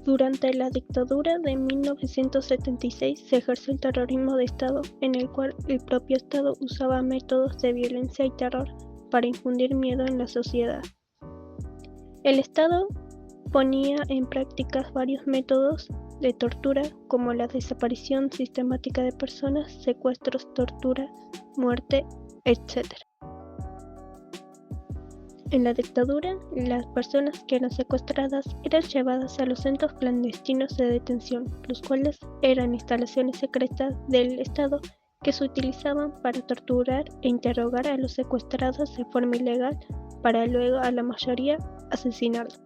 Durante la dictadura de 1976 se ejerció el terrorismo de Estado, en el cual el propio Estado usaba métodos de violencia y terror para infundir miedo en la sociedad. El Estado ponía en práctica varios métodos de tortura, como la desaparición sistemática de personas, secuestros, tortura, muerte, etc. En la dictadura, las personas que eran secuestradas eran llevadas a los centros clandestinos de detención, los cuales eran instalaciones secretas del Estado que se utilizaban para torturar e interrogar a los secuestrados de forma ilegal, para luego a la mayoría asesinarlos.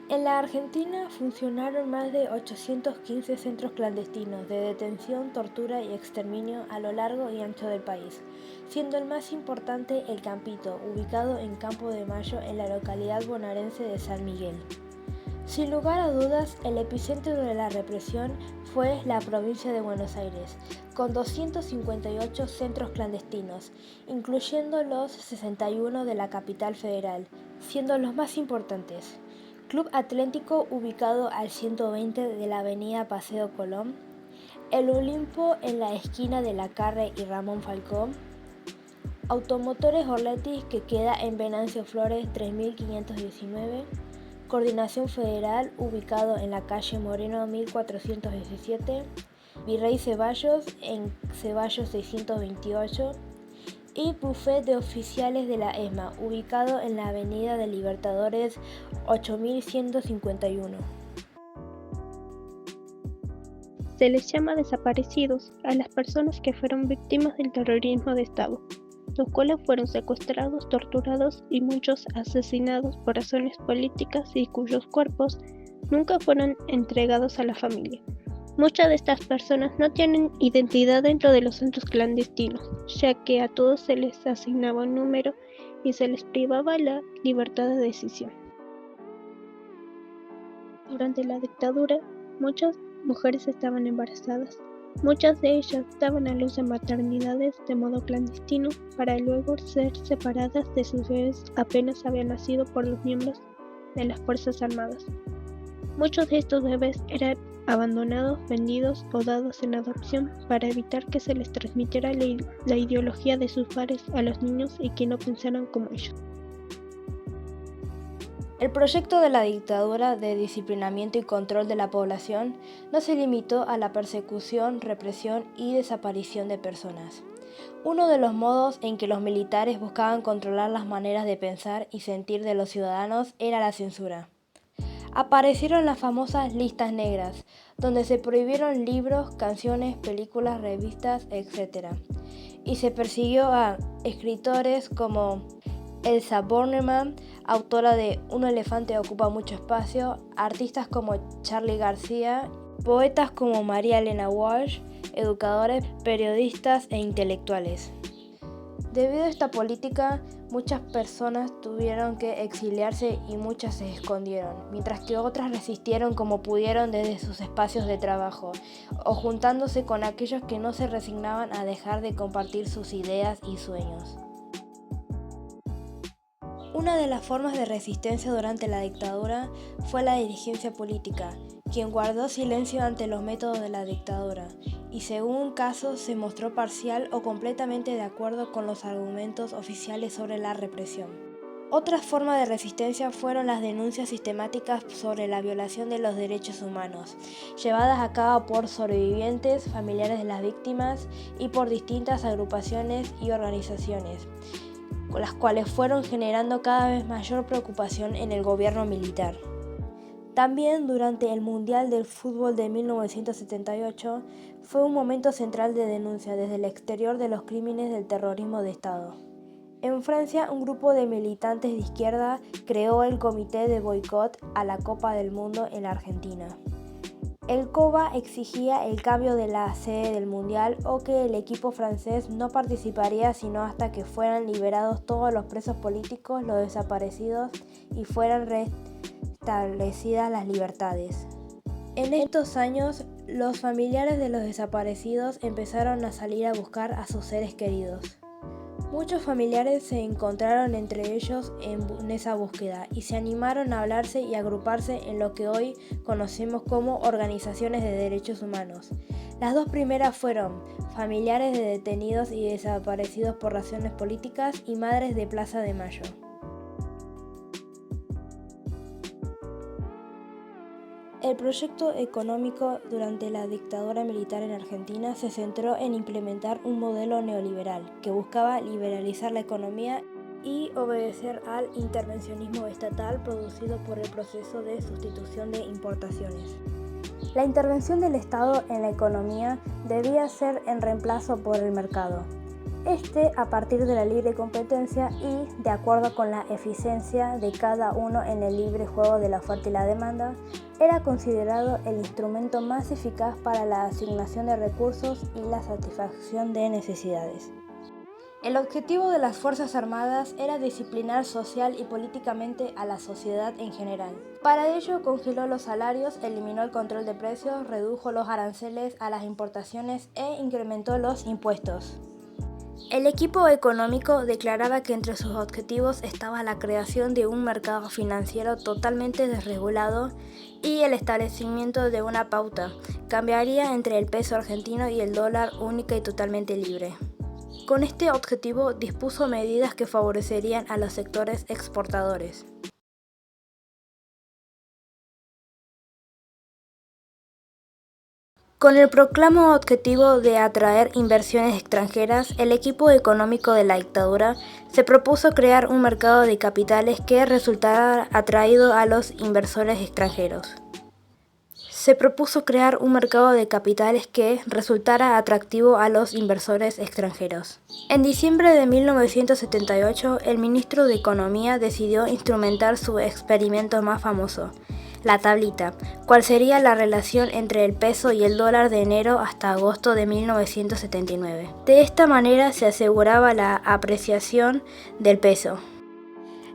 En la Argentina funcionaron más de 815 centros clandestinos de detención, tortura y exterminio a lo largo y ancho del país, siendo el más importante el Campito, ubicado en Campo de Mayo en la localidad bonaerense de San Miguel. Sin lugar a dudas, el epicentro de la represión fue la provincia de Buenos Aires, con 258 centros clandestinos, incluyendo los 61 de la capital federal, siendo los más importantes: Club Atlético, ubicado al 120 de la avenida Paseo Colón; el Olimpo en la esquina de Lacarre y Ramón Falcón; Automotores Orletis, que queda en Venancio Flores 3519; Coordinación Federal, ubicado en la calle Moreno 1417; Virrey Ceballos en Ceballos 628; y Buffet de Oficiales de la ESMA, ubicado en la Avenida de Libertadores 8151. Se les llama desaparecidos a las personas que fueron víctimas del terrorismo de Estado, los cuales fueron secuestrados, torturados y muchos asesinados por razones políticas y cuyos cuerpos nunca fueron entregados a la familia. Muchas de estas personas no tienen identidad dentro de los centros clandestinos, ya que a todos se les asignaba un número y se les privaba la libertad de decisión. Durante la dictadura, muchas mujeres estaban embarazadas. Muchas de ellas daban a luz en maternidades de modo clandestino para luego ser separadas de sus bebés apenas habían nacido por los miembros de las Fuerzas Armadas. Muchos de estos bebés eran abandonados, vendidos o dados en adopción para evitar que se les transmitiera la ideología de sus padres a los niños y que no pensaran como ellos. El proyecto de la dictadura de disciplinamiento y control de la población no se limitó a la persecución, represión y desaparición de personas. Uno de los modos en que los militares buscaban controlar las maneras de pensar y sentir de los ciudadanos era la censura. Aparecieron las famosas listas negras, donde se prohibieron libros, canciones, películas, revistas, etc. Y se persiguió a escritores como Elsa Bornemann, autora de Un elefante ocupa mucho espacio; artistas como Charly García; poetas como María Elena Walsh; educadores, periodistas e intelectuales. Debido a esta política, muchas personas tuvieron que exiliarse y muchas se escondieron, mientras que otras resistieron como pudieron desde sus espacios de trabajo, o juntándose con aquellos que no se resignaban a dejar de compartir sus ideas y sueños. Una de las formas de resistencia durante la dictadura fue la dirigencia política, quien guardó silencio ante los métodos de la dictadura, y según casos se mostró parcial o completamente de acuerdo con los argumentos oficiales sobre la represión. Otras formas de resistencia fueron las denuncias sistemáticas sobre la violación de los derechos humanos, llevadas a cabo por sobrevivientes, familiares de las víctimas y por distintas agrupaciones y organizaciones, las cuales fueron generando cada vez mayor preocupación en el gobierno militar. También durante el Mundial del Fútbol de 1978 fue un momento central de denuncia desde el exterior de los crímenes del terrorismo de Estado. En Francia, un grupo de militantes de izquierda creó el Comité de Boicot a la Copa del Mundo en la Argentina. El COBA exigía el cambio de la sede del Mundial o que el equipo francés no participaría sino hasta que fueran liberados todos los presos políticos, los desaparecidos y fueran restablecidas las libertades. En estos años, los familiares de los desaparecidos empezaron a salir a buscar a sus seres queridos. Muchos familiares se encontraron entre ellos en esa búsqueda y se animaron a hablarse y agruparse en lo que hoy conocemos como organizaciones de derechos humanos. Las dos primeras fueron familiares de detenidos y desaparecidos por razones políticas y Madres de Plaza de Mayo. El proyecto económico durante la dictadura militar en Argentina se centró en implementar un modelo neoliberal que buscaba liberalizar la economía y obedecer al intervencionismo estatal producido por el proceso de sustitución de importaciones. La intervención del Estado en la economía debía ser en reemplazo por el mercado. A partir de la libre competencia y de acuerdo con la eficiencia de cada uno en el libre juego de la oferta y la demanda, era considerado el instrumento más eficaz para la asignación de recursos y la satisfacción de necesidades. El objetivo de las Fuerzas Armadas era disciplinar social y políticamente a la sociedad en general. Para ello congeló los salarios, eliminó el control de precios, redujo los aranceles a las importaciones e incrementó los impuestos. El equipo económico declaraba que entre sus objetivos estaba la creación de un mercado financiero totalmente desregulado y el establecimiento de una pauta cambiaría entre el peso argentino y el dólar única y totalmente libre. Con este objetivo dispuso medidas que favorecerían a los sectores exportadores. Con el proclamo objetivo de atraer inversiones extranjeras, el equipo económico de la dictadura se propuso crear un mercado de capitales que resultara atraído a los inversores extranjeros. En diciembre de 1978, el ministro de Economía decidió instrumentar su experimento más famoso, la tablita, cuál sería la relación entre el peso y el dólar de enero hasta agosto de 1979. De esta manera se aseguraba la apreciación del peso.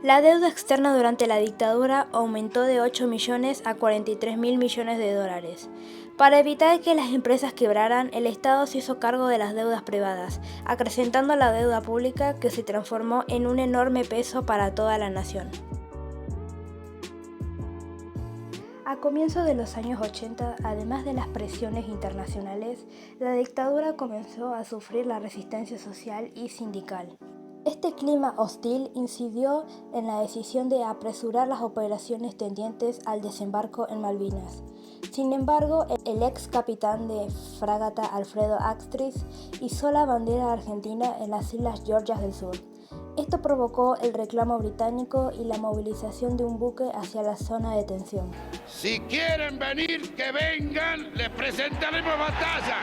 La deuda externa durante la dictadura aumentó de 8 millones a 43.000 millones de dólares. Para evitar que las empresas quebraran, el Estado se hizo cargo de las deudas privadas, acrecentando la deuda pública que se transformó en un enorme peso para toda la nación. A comienzos de los años 80, además de las presiones internacionales, la dictadura comenzó a sufrir la resistencia social y sindical. Este clima hostil incidió en la decisión de apresurar las operaciones tendientes al desembarco en Malvinas. Sin embargo, el ex capitán de fragata Alfredo Axtris izó la bandera argentina en las Islas Georgias del Sur. Esto provocó el reclamo británico y la movilización de un buque hacia la zona de tensión. Si quieren venir, que vengan, les presentaremos batalla.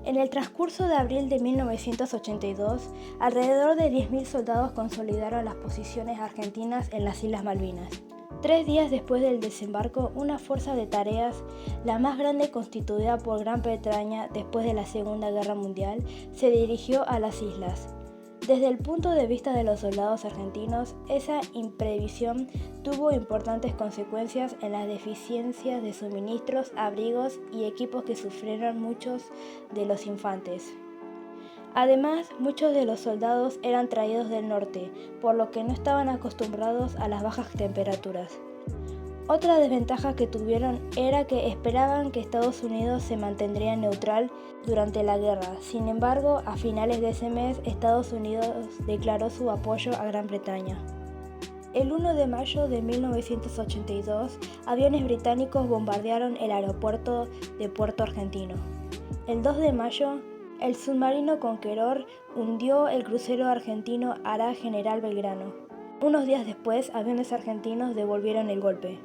En el transcurso de abril de 1982, alrededor de 10.000 soldados consolidaron las posiciones argentinas en las Islas Malvinas. 3 días después del desembarco, una fuerza de tareas, la más grande constituida por Gran Bretaña después de la Segunda Guerra Mundial, se dirigió a las islas. Desde el punto de vista de los soldados argentinos, esa imprevisión tuvo importantes consecuencias en las deficiencias de suministros, abrigos y equipos que sufrieron muchos de los infantes. Además, muchos de los soldados eran traídos del norte, por lo que no estaban acostumbrados a las bajas temperaturas. Otra desventaja que tuvieron era que esperaban que Estados Unidos se mantendría neutral durante la guerra. Sin embargo, a finales de ese mes, Estados Unidos declaró su apoyo a Gran Bretaña. El 1 de mayo de 1982, aviones británicos bombardearon el aeropuerto de Puerto Argentino. El 2 de mayo, el submarino Conqueror hundió el crucero argentino Ara General Belgrano. Unos días después, aviones argentinos devolvieron el golpe.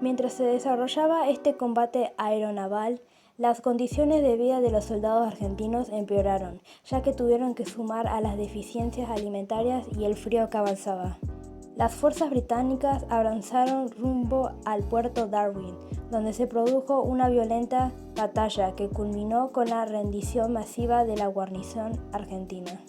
Mientras se desarrollaba este combate aeronaval, las condiciones de vida de los soldados argentinos empeoraron, ya que tuvieron que sumar a las deficiencias alimentarias y el frío que avanzaba. Las fuerzas británicas avanzaron rumbo al puerto Darwin, donde se produjo una violenta batalla que culminó con la rendición masiva de la guarnición argentina.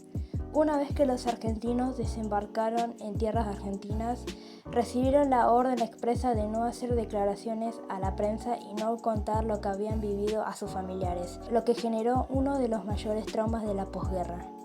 Una vez que los argentinos desembarcaron en tierras argentinas, recibieron la orden expresa de no hacer declaraciones a la prensa y no contar lo que habían vivido a sus familiares, lo que generó uno de los mayores traumas de la posguerra.